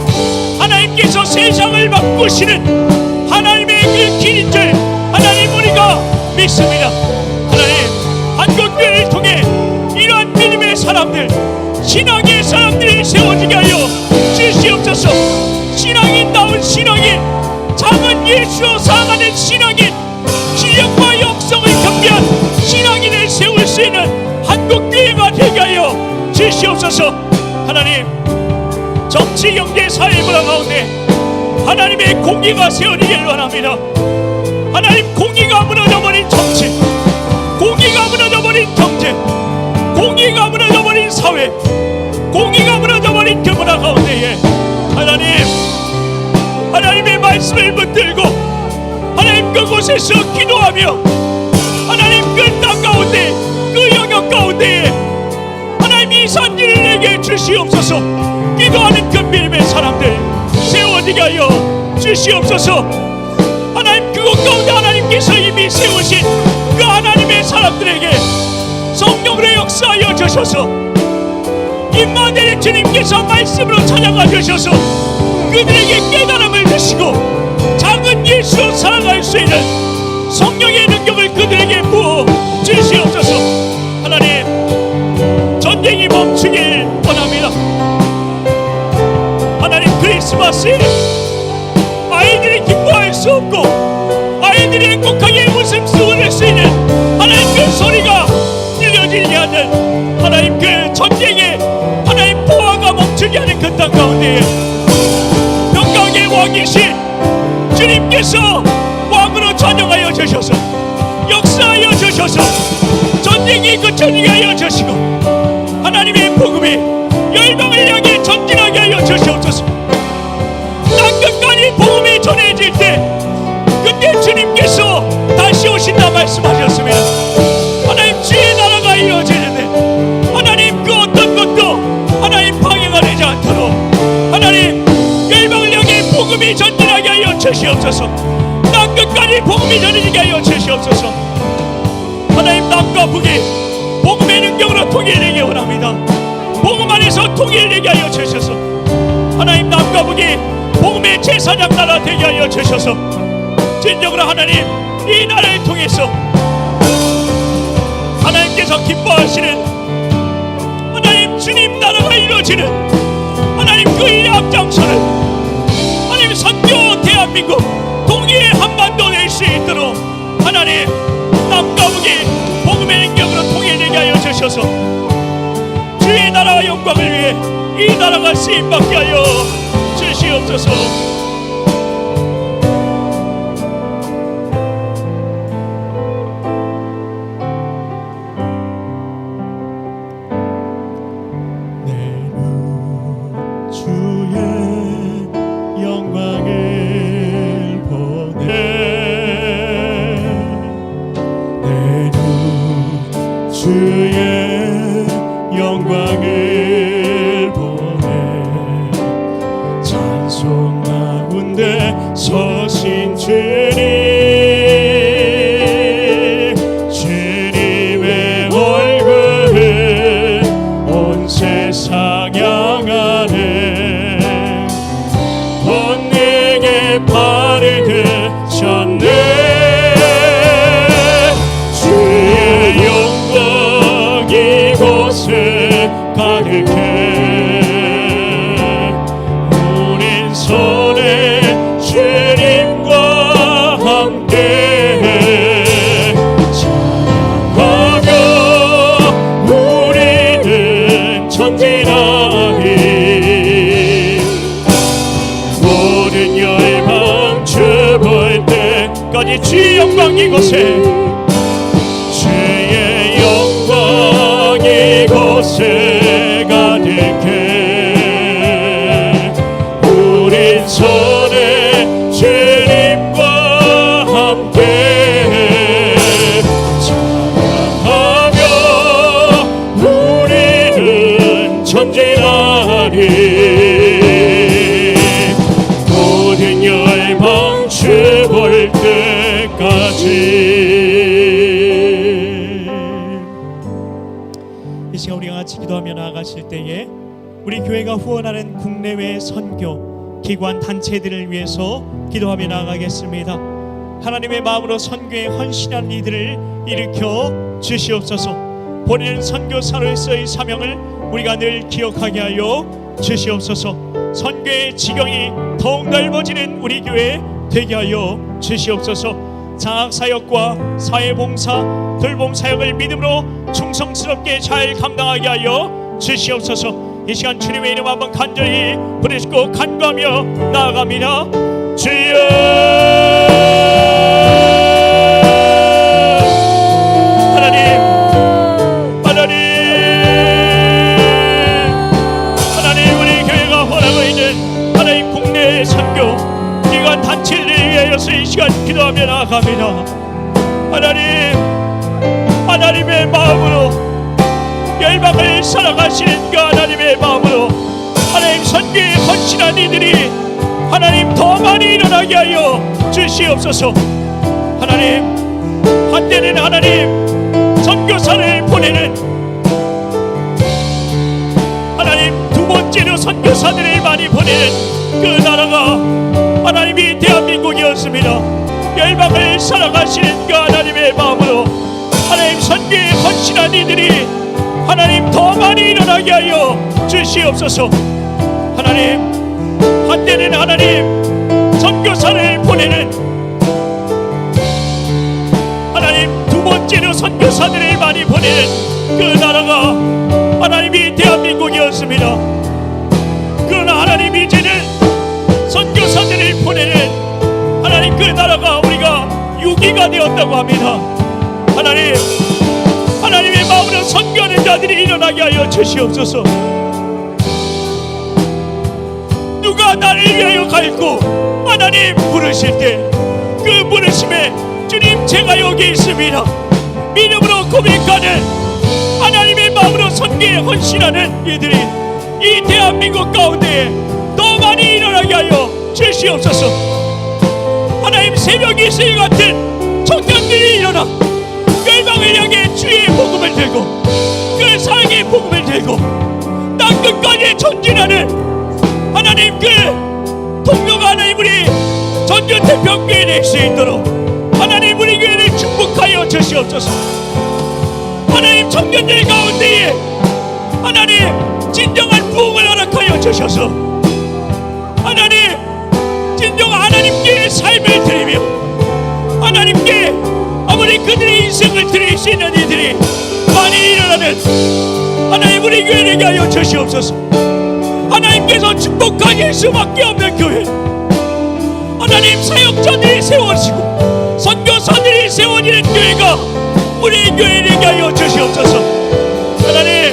하나님께서 세상을 바꾸시는 하나님의 그 길인 줄 하나님 우리가 믿습니다. 하나님 한국교회를 통해 이러한 믿음의 사람들, 신앙의 사람들이 세워지게 하여 주시옵소서. 신앙인다운 신앙인, 작은 예수로 살아가는 신앙인, 지역과 역성을 겸비한 신앙인을 세울 수 있는 한국교회가 되게 하여 주시옵소서. 하나님 정치, 경제, 사회, 문화 가운데 하나님의 공의가 세워지길 원합니다. 하나님 공의가 무너져버린 정치, 공의가 무너져버린 경제, 공의가 무너져버린 사회, 공의가 무너져버린 그 문화 가운데에 하나님의 말씀을 붙들고 하나님 그곳에서 기도하며 하나님 그 땅 가운데 그 영역 가운데에 하나님 이 산지를 내게 주시옵소서. 기도하는 그 믿음의 사람들 세워지게 하여 주시옵소서. 하나님 그곳 가운데 하나님께서 이미 세우신 그 하나님의 사람들에게 성령으로 역사하여 주셔서 임마누엘 주님께서 말씀으로 찾아가 주셔서 그들에게 깨달음을 주시고 작은 예수로 살아갈 수 있는 성령의 능력을 그들에게 부어 주시옵소서. 하나님 전쟁이 멈추길 원합니다. 하나님 크리스마스에 아이들이 기뻐할 수 없고 아이들이 행복하게 웃음소 울을 수 있는 하나님 그 소리가 들려지게 하는 하나님 그 전쟁에 하나님 보화가 멈추게 하는 그 땅 가운데에 평강의 왕이신 주님께서 왕으로 전영하여 주셔서 역사하여 주셔서 전쟁이 그쳐지게 하여 주시고 하나님의 복음이 열방을 향해 전진하게 하여 주시옵소서. 땅 끝까지 복음이 전해질 때 그때 주님께서 다시 오신다 말씀하셨습니다. 하나님 주의 나라가 이루어지는데 하나님 그 어떤 것도 하나님 방해가 되지 않도록 하나님 열방을 향해 복음이 전진하게 하여 주시옵소서. 땅 끝까지 복음이 전해지게 하여 주시옵소서. 하나님 남과 북이 복음의 능력으로 통일되게 원합니다. 복음 안에서 통일되게 하여 주셔서 하나님 남과 북이 복음의 제사장 나라 되게 하여 주셔서 진정으로 하나님 이 나라를 통해서 하나님께서 기뻐하시는 하나님 주님 나라가 이루어지는 하나님 그 일에 앞장서는 하나님 선교 대한민국 통일의 한반도 될 수 있도록 하나님 남과 북이 복음의 능력으로 통일되게 하여 주셔서 주의 나라와 영광을 위해 이 나라가 쓰임받게 하여 주시옵소서. 주의 영광을 보내 찬송 가운데 서신 주님 주님의 얼굴을 온 세상 향하네 권능의 발을 아버지 주의 영광 이곳에, 주의 영광 이곳에 가득해. 우린 손에 주님과 함께 찬양하며 우리는 전진하리. 모든 열방 주볼 때까지. 이 시간 우리가 같이 기도하며 나아가실 때에 우리 교회가 후원하는 국내외 선교 기관 단체들을 위해서 기도하며 나아가겠습니다. 하나님의 마음으로 선교에 헌신하는 이들을 일으켜 주시옵소서. 보내는 선교사로서의 사명을 우리가 늘 기억하게 하여 주시옵소서. 선교의 지경이 더욱 넓어지는 우리 교회 되게 하여 주시옵소서. 장학사역과 사회봉사, 돌봄사역을 믿음으로 충성스럽게 잘 감당하게 하여 주시옵소서. 이 시간 주님의 이름 한번 간절히 부르시고 간구하며 나아갑니다. 주여, 하나님, 하나님, 하나님, 우리 교회가 원하고 있는 하나님 국내 선교 기관 단체를 위하여서 이 시간 기도하며 나아갑니다. 하나님, 하나님의 마음으로 열방을 살아가시는 그 하나님의 마음으로 하나님 선교에 헌신한 이들이 하나님 더 많이 일어나게 하여 주시옵소서. 하나님, 한때는 하나님 선교사를 보내는 하나님 두 번째로 선교사들을 많이 보내는 그 나라가 하나님이 대한민국이었습니다. 열방을 살아가시는 그 하나님의 마음으로 하나님 선교에 헌신한 이들이 하나님 더 많이 일어나게 하여 주시옵소서. 하나님, 한때는 하나님 선교사를 보내는 하나님 두 번째로 선교사들을 많이 보내는 그 나라가 하나님이 대한민국이었습니다. 그러나 하나님 이제는 선교사들을 보내는 하나님 그 나라가 우리가 유기가 되었다고 합니다. 하나님, 하나님의 마음으로 선교하는 자들이 일어나게 하여 주시옵소서. 누가 나를 위하여 갈고 하나님 부르실 때 그 부르심에 주님 제가 여기 있습니다 믿음으로 고백하는 하나님의 마음으로 선교에 헌신하는 이들이 이 대한민국 가운데 더 많이 일어나게 하여 주시옵소서. 하나님, 새벽이 새 같은 청년들이 일어나 열방을 향해 주의 복음을 들고 그 사랑의 복음을 들고 땅 끝까지 전진하는 하나님 그 통로가 하나님 우리 전주태평교회 될 수 있도록 하나님 우리 교회를 축복하여 주시옵소서. 하나님, 청년들 가운데에 하나님 진정한 부흥을 허락하여 주셔서 하나님 진정한 하나님께 삶을 드리며 하나님께 아무리 그들의 인생을 드릴 수 있는 이들이 많이 일어나는 하나님 우리 교회를 되게 하여 주시옵소서. 하나님께서 축복하실 수밖에 없는 교회, 하나님 사역자들이 세워지고 선교사들이 세워지는 교회가 우리 교회를 되게 하여 주시옵소서. 하나님,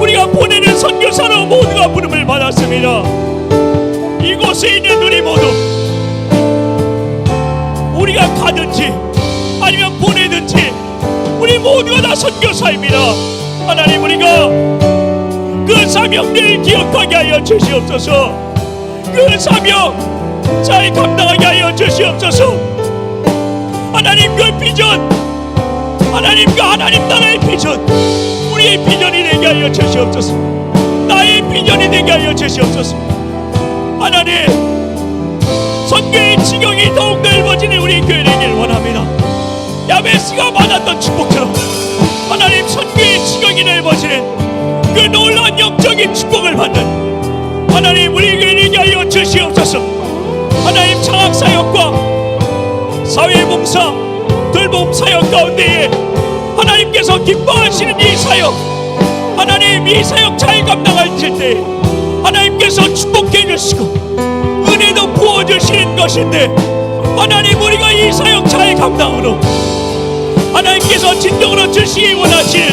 우리가 보내는 선교사로 모두가 부름을 받았습니다. 이곳에 있는 우리 모두 우리가 가든지 아니면 보내든지 우리 모두가 다 선교사입니다. 하나님, 우리가 그 사명들을 기억하게 하여 주시옵소서. 그 사명 잘 감당하게 하여 주시옵소서. 하나님, 그 비전, 하나님 그 하나님 나라의 비전, 우리의 비전이 되게 하여 주시옵소서. 나의 비전이 되게 하여 주시옵소서. 하나님, 선교의 지경이 더욱 넓어지는 우리 교회를 되길 원합니다. 야베스가 받았던 축복처럼 하나님 선교의 지경이 넓어지는 그 놀라운 영적인 축복을 받는 하나님 우리 교회를 되게 하여 주시옵소서. 하나님, 장학사역과 사회봉사, 돌봄사역 가운데에 하나님께서 기뻐하시는 이 사역, 하나님 이 사역 잘 감당하실 때 하나님께서 축복해 주시고 은혜도 부어주시는 것인데 하나님, 우리가 이 사역 잘 감당으로 하나님께서 진정으로 주시기 원하시는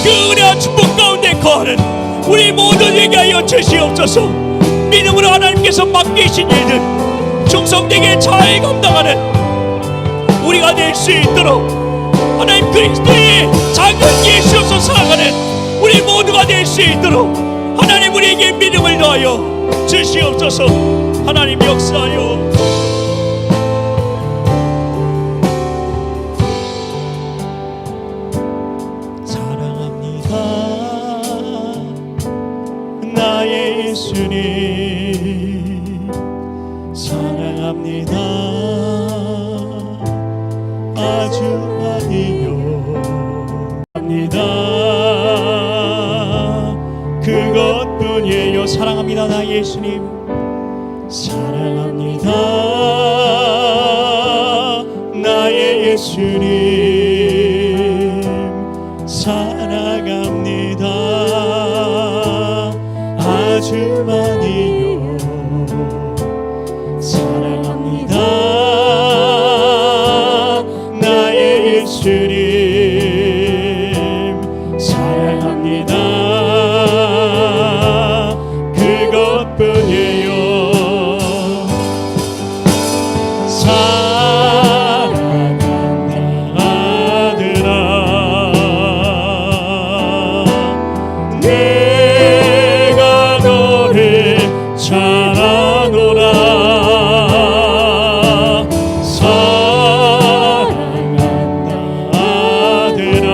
그 은혜와 축복 가운데 거하는 우리 모두에게 하여 주시옵소서. 믿음으로 하나님께서 맡기신 일들 충성되게 잘 감당하는 우리가 될 수 있도록 하나님 그리스도의 작은 예수로서 살아가는 우리 모두가 될 수 있도록 하나님 우리에게 믿음을 더하여 주시옵소서. 하나님 역사하여 사랑합니다 나의 예수님, 사랑합니다 아주 많이요. 합니다 그것뿐이에요. 사랑합니다 나의 예수님, 사랑합니다 나의 예수님, 사랑합니다 아주 많이요. 사랑합니다 나의 예수님, 사랑합니다 그것뿐이에요. 사랑한다 아들아 내가 너를 사랑하노라. 사랑한다 아들아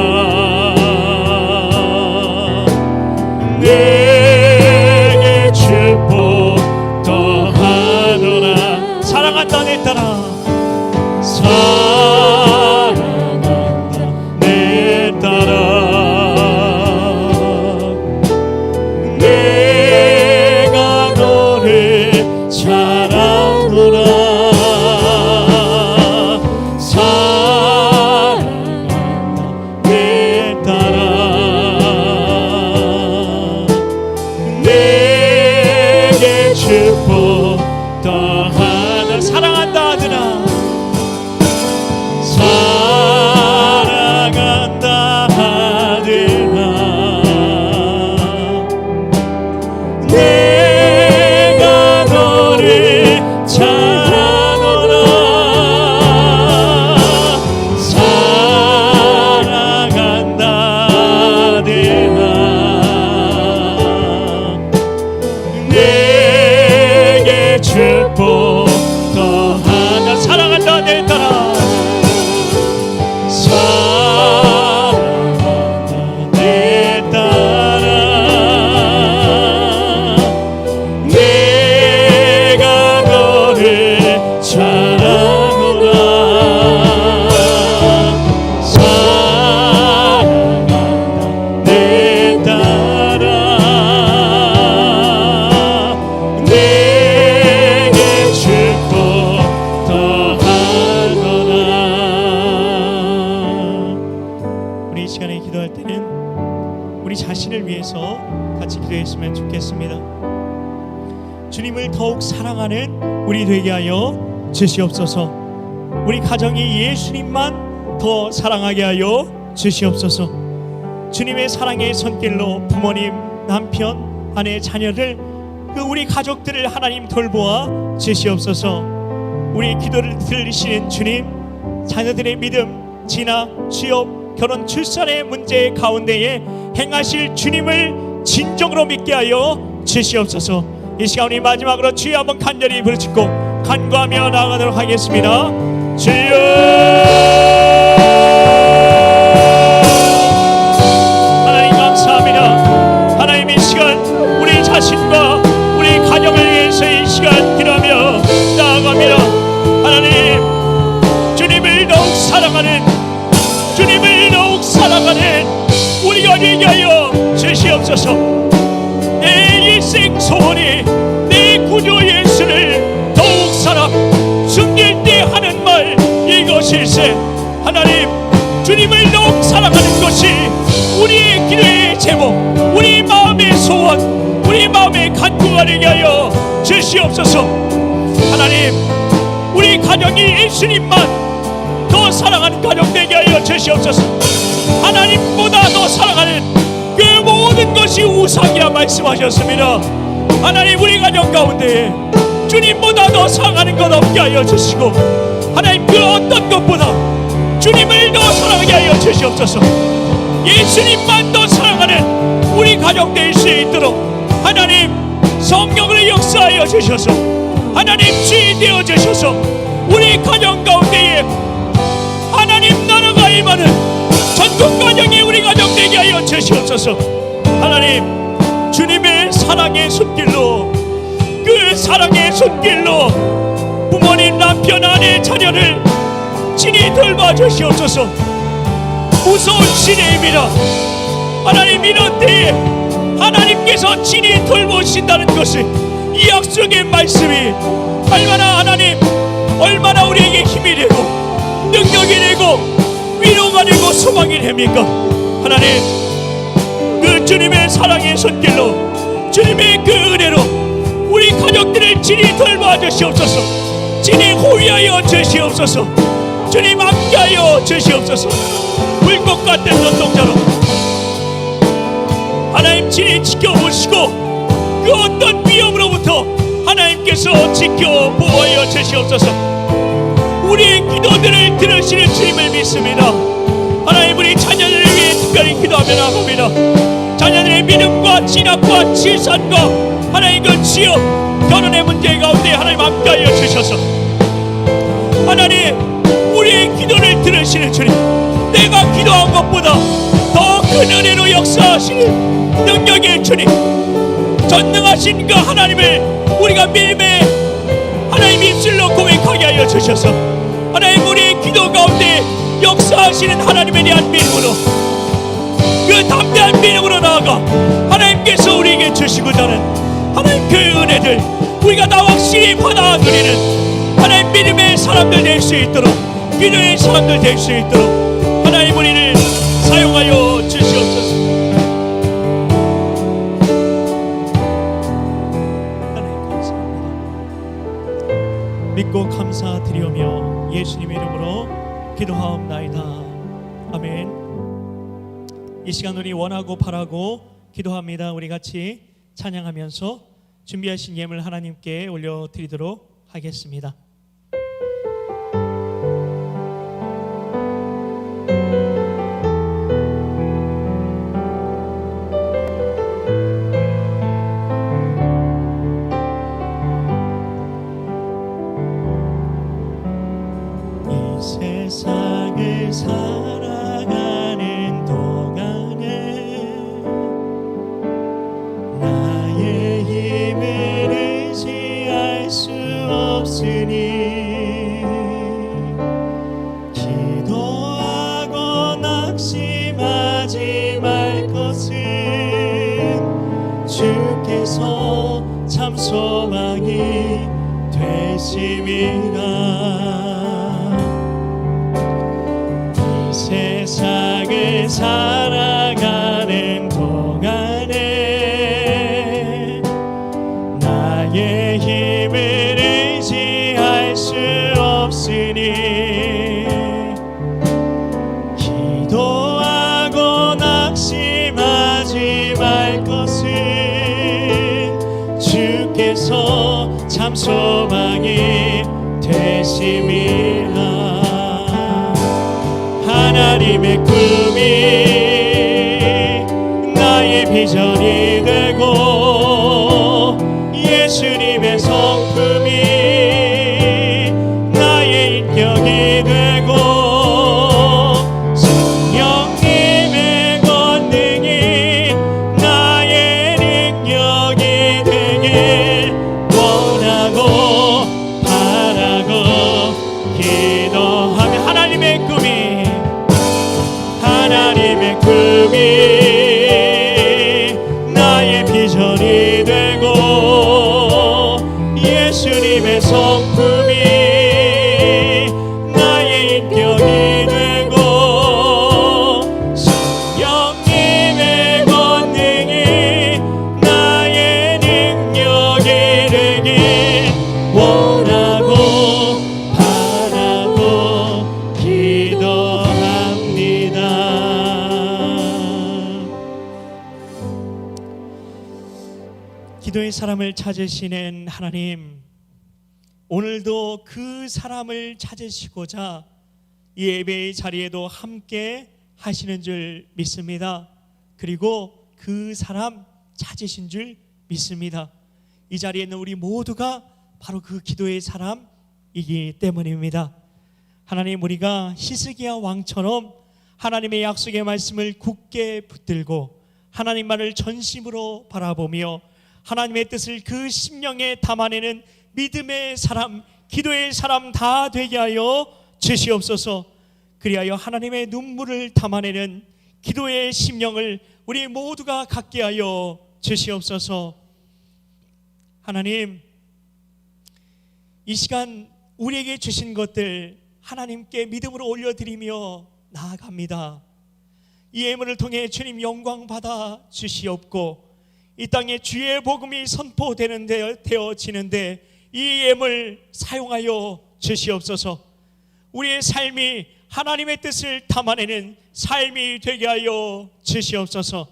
내게 축복 더하노라. 사랑한다 내 딸아, 사랑한다 내 딸아 내가 너를 사랑하노라. 사랑한다 내 딸아 내게 축복 더하나. 사랑한다 아들아, 사랑한다 아들아 내가 너를 사랑하노라. 사랑한다 아들아 내게 축복 더하나. 사랑한다 내 딸아, 사랑한다 내 딸아 내가 너를 사랑하노라. 사랑한다 내 딸아 내게 축복 더하노라. 우리 이 시간에 기도할 때는 우리 자신을 위해서 같이 기도했으면 좋겠습니다. 주님을 더욱 사랑하는 우리 되게 하여 주시옵소서. 우리 가정이 예수님만 더 사랑하게 하여 주시옵소서. 주님의 사랑의 손길로 부모님, 남편, 아내, 자녀를 그 우리 가족들을 하나님 돌보아 주시옵소서. 우리 기도를 들으시는 주님, 자녀들의 믿음, 진학, 취업, 결혼, 출산의 문제 가운데에 행하실 주님을 진정으로 믿게 하여 주시옵소서. 이 시간 우리 마지막으로 주여 한번 간절히 부르짖고 간구하며 나아가도록 하겠습니다. 주여 하나님 감사합니다. 하나님 이 시간 우리 자신과 우리 가정을 위해서 이 시간 기도하며 나아갑니다. 하나님 주님을 더욱 사랑하는, 주님을 더욱 사랑하는 우리가 되게 하여 주시옵소서. 내 일생 소원이 내 구주 예수를 더욱 사랑, 숨길 때 하는 말 이것일세. 하나님 주님을 더욱 사랑하는 것이 우리의 기도의 제목, 우리 마음의 소원, 우리 마음의 간구가 되게 하여 주시옵소서. 하나님 우리 우리 가정이 예수님만 더 사랑하는 가정 되게 하여 주시옵소서. 하나님보다 더 사랑하는 그 모든 것이 우상이라 말씀하셨습니다. 하나님, 우리 가정 가운데 주님보다 더 사랑하는 것 없게 하여 주시고, 하나님, 그 어떤 것보다 주님을 더 사랑하게 하여 주시옵소서. 예수님만 더 사랑하는 우리 가정 될 수 있도록 하나님, 성령을 역사하여 주셔서 하나님 주인 되어 주셔서 우리 가정 가운데에 하나님 나라가 임하는 전국 가정이 우리 가정 되게 하여 주시옵소서. 하나님, 주님의 사랑의 손길로, 그 사랑의 손길로 부모님, 남편, 아내, 자녀를 친히 돌봐 주시옵소서. 무서운 시대입니다. 하나님, 이런 때에 하나님께서 친히 돌보신다는 것을, 이 약속의 말씀이 얼마나 하나님, 얼마나 우리에게 힘이 되고 능력이 되고 위로가 되고 소망이 됩니까? 하나님, 그 주님의 사랑의 손길로, 주님의 그 은혜로 우리 가족들을 친히 돌봐 주시옵소서. 친히 호위하여 주시옵소서. 주님 함께하여 주시옵소서. 불꽃 같은 눈동자로 하나님 친히 지켜보시고 그 어떤 위험으로부터 하나님께서 지켜 보호하여 주시옵소서. 우리의 기도들을 들으시는 주님을 믿습니다. 하나님, 우리 자녀들을 위해 특별히 기도하며 나갑니다. 자녀들의 믿음과 진학과 칠산과 하나님 그 취업, 결혼의 문제 가운데 하나님 함께하여 주셔서 하나님, 우리의 기도를 들으시는 주님, 내가 기도한 것보다 더 큰 은혜로 역사하시는 능력의 주님, 전능하신 그 하나님을 우리가 매일매일 하나님 입술로 고백하게 하여 주셔서 하나님, 우리의 기도 가운데 역사하시는 하나님에 대한 믿음으로, 그 담대한 믿음으로 나아가 하나님께서 우리에게 주시고자 하는 하나님 그 은혜들 우리가 다 확실히 받아 누리는 하나님 믿음의 사람들 될 수 있도록, 기도의 사람들 될 수 있도록 하나님 우리를 사용하여 주시옵소서. 하나님 감사합니다. 믿고 감사드리오며 예수님의 이름으로 기도하옵나이다. 아멘. 이 시간 우리 원하고 바라고 기도합니다. 우리 같이 찬양하면서 준비하신 예물 하나님께 올려드리도록 하겠습니다. 이 세상을 살아가는 동안에 나의 힘을 의지할 수 없으니 기도하고 낙심하지 말 것은 주께서 참 소망이 되심이라. 세상을 살아가는 동안에 나의 힘을 의지할 수 없으니 기도하고 낙심하지 말 것은 주께서 참 소망이 되심이라. 하나님의 꿈이 나의 비전이 되고 예수님의 성품이 나의 인격이 되고 성령님의 권능이 나의 능력이 되길 원하고 바라고 기도하며 하나님의 꿈이 사람을 찾으시는 하나님, 오늘도 그 사람을 찾으시고자 이 예배의 자리에도 함께 하시는 줄 믿습니다. 그리고 그 사람 찾으신 줄 믿습니다. 이 자리에 있는 우리 모두가 바로 그 기도의 사람이기 때문입니다. 하나님, 우리가 히스기야 왕처럼 하나님의 약속의 말씀을 굳게 붙들고 하나님만을 전심으로 바라보며 하나님의 뜻을 그 심령에 담아내는 믿음의 사람, 기도의 사람 다 되게 하여 주시옵소서. 그리하여 하나님의 눈물을 담아내는 기도의 심령을 우리 모두가 갖게 하여 주시옵소서. 하나님, 이 시간 우리에게 주신 것들 하나님께 믿음으로 올려드리며 나아갑니다. 이 예물을 통해 주님 영광 받아 주시옵고 이 땅에 주의 복음이 선포되어지는데 이 예물 사용하여 주시옵소서. 우리의 삶이 하나님의 뜻을 담아내는 삶이 되게 하여 주시옵소서.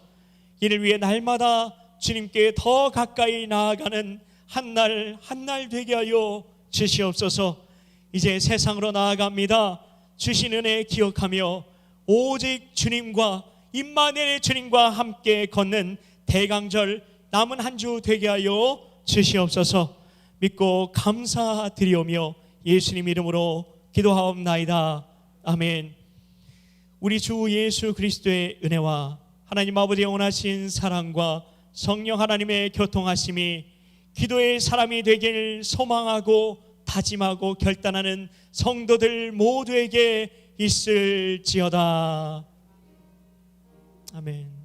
이를 위해 날마다 주님께 더 가까이 나아가는 한 날 한 날 되게 하여 주시옵소서. 이제 세상으로 나아갑니다. 주신 은혜 기억하며 오직 주님과 임마누엘의 주님과 함께 걷는 대강절 남은 한 주 되게 하여 주시옵소서. 믿고 감사드리오며 예수님 이름으로 기도하옵나이다. 아멘. 우리 주 예수 그리스도의 은혜와 하나님 아버지의 원하신 사랑과 성령 하나님의 교통하심이 기도의 사람이 되길 소망하고 다짐하고 결단하는 성도들 모두에게 있을지어다. 아멘.